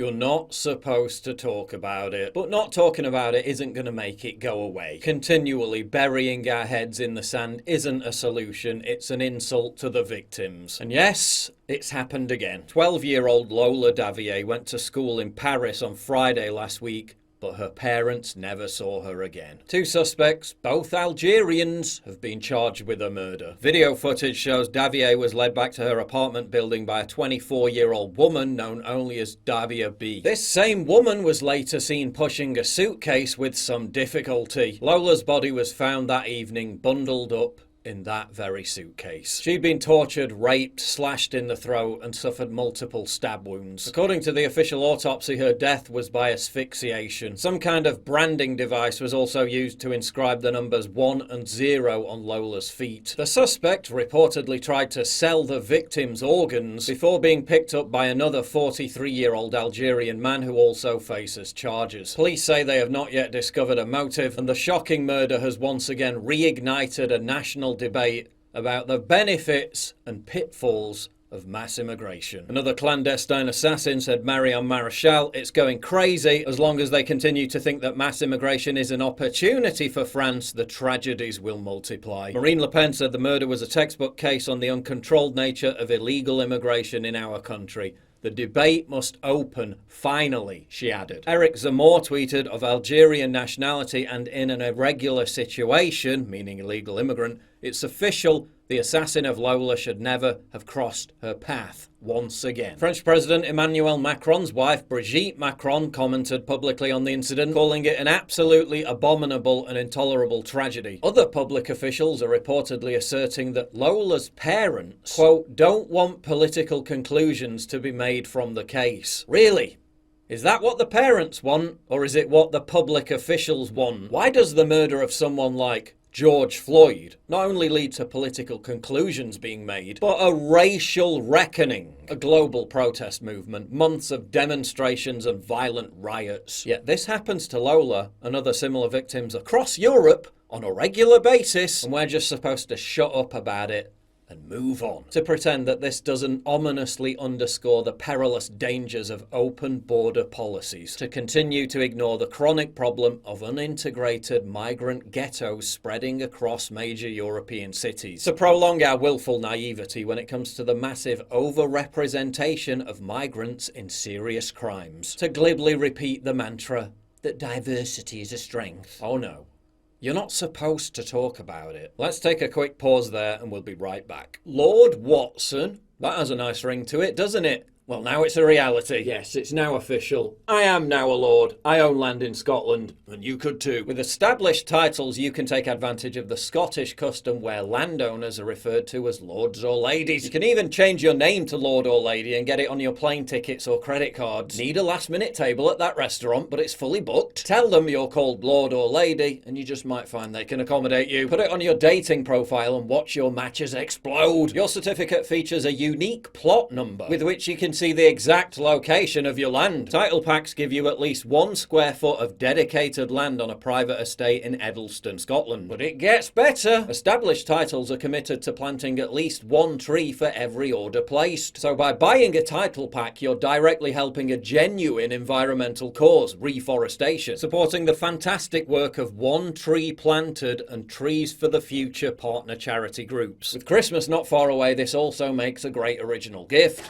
You're not supposed to talk about it. But not talking about it isn't going to make it go away. Continually burying our heads in the sand isn't a solution. It's an insult to the victims. And yes, it's happened again. 12-year-old Lola Davier went to school in Paris on Friday last week, but her parents never saw her again. 2 suspects, both Algerians, have been charged with a murder. Video footage shows Davier was led back to her apartment building by a 24-year-old woman known only as Dabia B. This same woman was later seen pushing a suitcase with some difficulty. Lola's body was found that evening bundled up in that very suitcase. She'd been tortured, raped, slashed in the throat, and suffered multiple stab wounds. According to the official autopsy, her death was by asphyxiation. Some kind of branding device was also used to inscribe the numbers 1 and 0 on Lola's feet. The suspect reportedly tried to sell the victim's organs before being picked up by another 43-year-old Algerian man who also faces charges. Police say they have not yet discovered a motive, and the shocking murder has once again reignited a national debate about the benefits and pitfalls of mass immigration. Another clandestine assassin said Marion Maréchal, "It's going crazy. As long as they continue to think that mass immigration is an opportunity for France, the tragedies will multiply." Marine Le Pen said the murder was a textbook case on the uncontrolled nature of illegal immigration in our country. The debate must open, finally, she added. Eric Zemmour tweeted, "Of Algerian nationality and in an irregular situation," meaning illegal immigrant, "it's official, the assassin of Lola should never have crossed her path once again." French President Emmanuel Macron's wife, Brigitte Macron, commented publicly on the incident, calling it an absolutely abominable and intolerable tragedy. Other public officials are reportedly asserting that Lola's parents, quote, "don't want political conclusions to be made from the case." Really? Is that what the parents want, or is it what the public officials want? Why does the murder of someone like George Floyd not only lead to political conclusions being made, but a racial reckoning, a global protest movement, months of demonstrations and violent riots? Yet this happens to Lola and other similar victims across Europe on a regular basis, and we're just supposed to shut up about it and move on. To pretend that this doesn't ominously underscore the perilous dangers of open border policies. To continue to ignore the chronic problem of unintegrated migrant ghettos spreading across major European cities. To prolong our willful naivety when it comes to the massive overrepresentation of migrants in serious crimes. To glibly repeat the mantra that diversity is a strength. Oh no. You're not supposed to talk about it. Let's take a quick pause there and we'll be right back. Lord Watson? That has a nice ring to it, doesn't it? Well, now it's a reality. Yes, it's now official. I am now a lord. I own land in Scotland, and you could too. With established titles, you can take advantage of the Scottish custom where landowners are referred to as lords or ladies. You can even change your name to lord or lady and get it on your plane tickets or credit cards. Need a last-minute table at that restaurant, but it's fully booked? Tell them you're called lord or lady, and you just might find they can accommodate you. Put it on your dating profile and watch your matches explode. Your certificate features a unique plot number with which you can see the exact location of your land. Title packs give you at least 1 square foot of dedicated land on a private estate in Edelston, Scotland. But it gets better. Established titles are committed to planting at least 1 tree for every order placed. So by buying a title pack, you're directly helping a genuine environmental cause, reforestation, supporting the fantastic work of One Tree Planted and Trees for the Future partner charity groups. With Christmas not far away, this also makes a great original gift.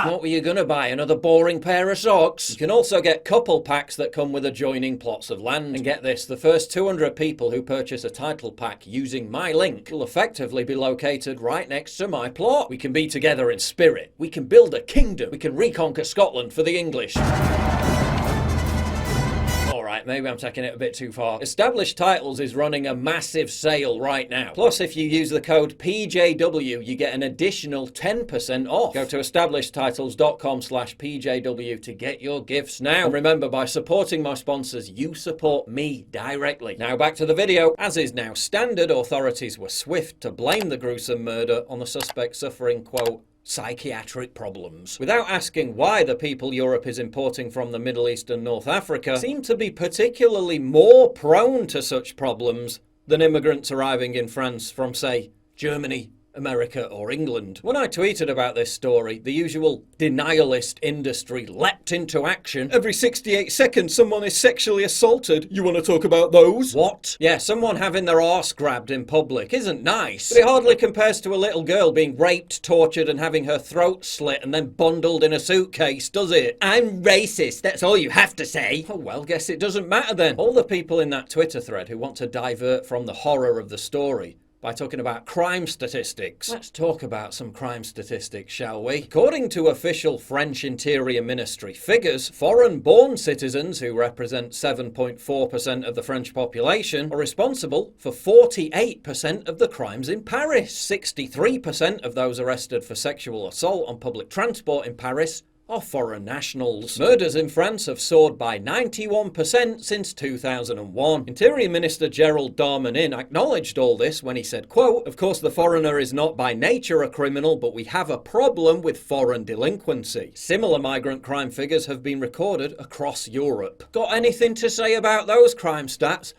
What were you gonna buy? Another boring pair of socks? You can also get couple packs that come with adjoining plots of land. And get this, the first 200 people who purchase a title pack using my link will effectively be located right next to my plot. We can be together in spirit. We can build a kingdom. We can reconquer Scotland for the English. Alright, maybe I'm taking it a bit too far. Established Titles is running a massive sale right now. Plus, if you use the code PJW, you get an additional 10% off. Go to establishedtitles.com/PJW to get your gifts now. And remember, by supporting my sponsors, you support me directly. Now back to the video. As is now standard, authorities were swift to blame the gruesome murder on the suspect suffering, quote, psychiatric problems. Without asking why the people Europe is importing from the Middle East and North Africa seem to be particularly more prone to such problems than immigrants arriving in France from, say, Germany, America or England. When I tweeted about this story, the usual denialist industry leapt into action. Every 68 seconds someone is sexually assaulted. You want to talk about those? What? Yeah, someone having their arse grabbed in public isn't nice. But it hardly compares to a little girl being raped, tortured and having her throat slit and then bundled in a suitcase, does it? I'm racist, that's all you have to say. Oh well, guess it doesn't matter then. All the people in that Twitter thread who want to divert from the horror of the story by talking about crime statistics. Let's talk about some crime statistics, shall we? According to official French Interior Ministry figures, foreign-born citizens, who represent 7.4% of the French population, are responsible for 48% of the crimes in Paris. 63% of those arrested for sexual assault on public transport in Paris are foreign nationals. Murders in France have soared by 91% since 2001. Interior Minister Gerald Darmanin acknowledged all this when he said, quote, "Of course the foreigner is not by nature a criminal, but we have a problem with foreign delinquency." Similar migrant crime figures have been recorded across Europe. Got anything to say about those crime stats?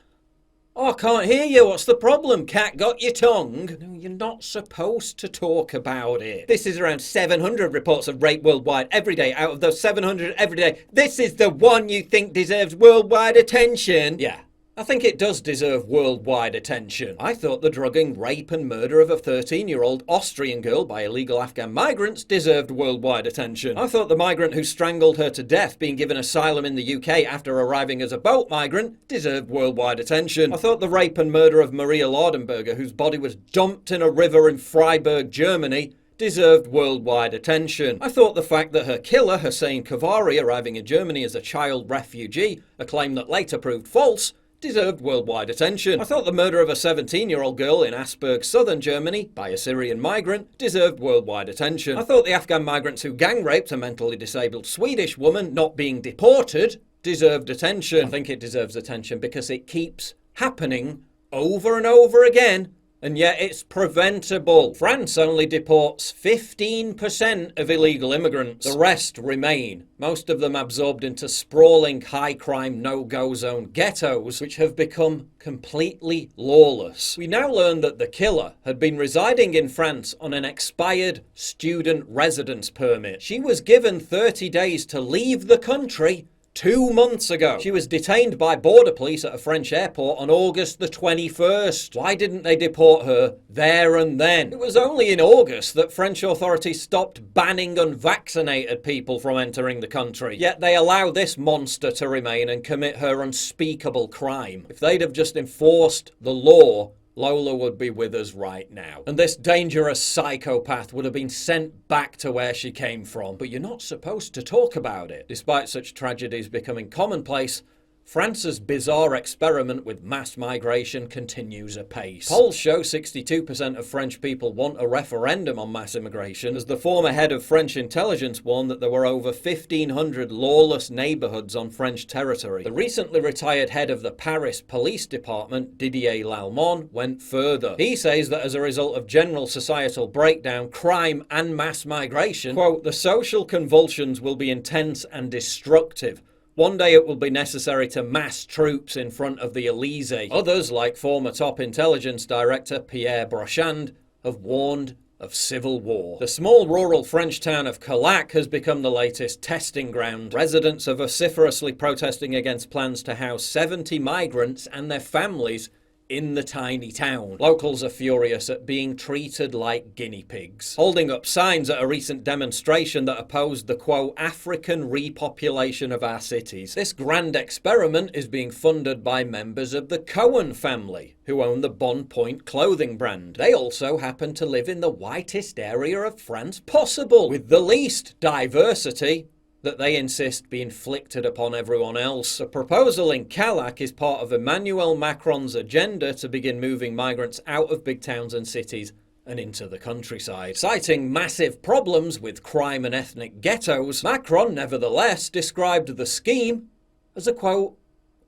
Oh, I can't hear you. What's the problem? Cat got your tongue? No, you're not supposed to talk about it. This is around 700 reports of rape worldwide every day. Out of those 700 every day, this is the one you think deserves worldwide attention? Yeah. I think it does deserve worldwide attention. I thought the drugging, rape and murder of a 13-year-old Austrian girl by illegal Afghan migrants deserved worldwide attention. I thought the migrant who strangled her to death being given asylum in the UK after arriving as a boat migrant deserved worldwide attention. I thought the rape and murder of Maria Laudenberger, whose body was dumped in a river in Freiburg, Germany, deserved worldwide attention. I thought the fact that her killer, Hossein Kavari, arriving in Germany as a child refugee, a claim that later proved false, deserved worldwide attention. I thought the murder of a 17-year-old girl in Asperg, southern Germany, by a Syrian migrant, deserved worldwide attention. I thought the Afghan migrants who gang-raped a mentally disabled Swedish woman not being deported deserved attention. I think it deserves attention because it keeps happening over and over again, and yet it's preventable. France only deports 15% of illegal immigrants. The rest remain, most of them absorbed into sprawling high-crime no-go zone ghettos, which have become completely lawless. We now learn that the killer had been residing in France on an expired student residence permit. She was given 30 days to leave the country 2 months ago. She was detained by border police at a French airport on August the 21st. Why didn't they deport her there and then? It was only in August that French authorities stopped banning unvaccinated people from entering the country. Yet they allow this monster to remain and commit her unspeakable crime. If they'd have just enforced the law, Lola would be with us right now. And this dangerous psychopath would have been sent back to where she came from. But you're not supposed to talk about it. Despite such tragedies becoming commonplace, France's bizarre experiment with mass migration continues apace. Polls show 62% of French people want a referendum on mass immigration, as the former head of French intelligence warned that there were over 1,500 lawless neighbourhoods on French territory. The recently retired head of the Paris Police Department, Didier Lallement, went further. He says that as a result of general societal breakdown, crime and mass migration, quote, "the social convulsions will be intense and destructive. One day it will be necessary to mass troops in front of the Elysee." Others, like former top intelligence director Pierre Brochand, have warned of civil war. The small rural French town of Colac has become the latest testing ground. Residents are vociferously protesting against plans to house 70 migrants and their families in the tiny town. Locals are furious at being treated like guinea pigs, holding up signs at a recent demonstration that opposed the, quote, "African repopulation of our cities." This grand experiment is being funded by members of the Cohen family, who own the Bon Point clothing brand. They also happen to live in the whitest area of France possible, with the least diversity that they insist be inflicted upon everyone else. The proposal in Calac is part of Emmanuel Macron's agenda to begin moving migrants out of big towns and cities and into the countryside. Citing massive problems with crime and ethnic ghettos, Macron nevertheless described the scheme as a, quote,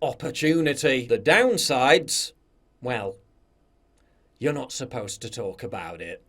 "opportunity." The downsides, well, you're not supposed to talk about it.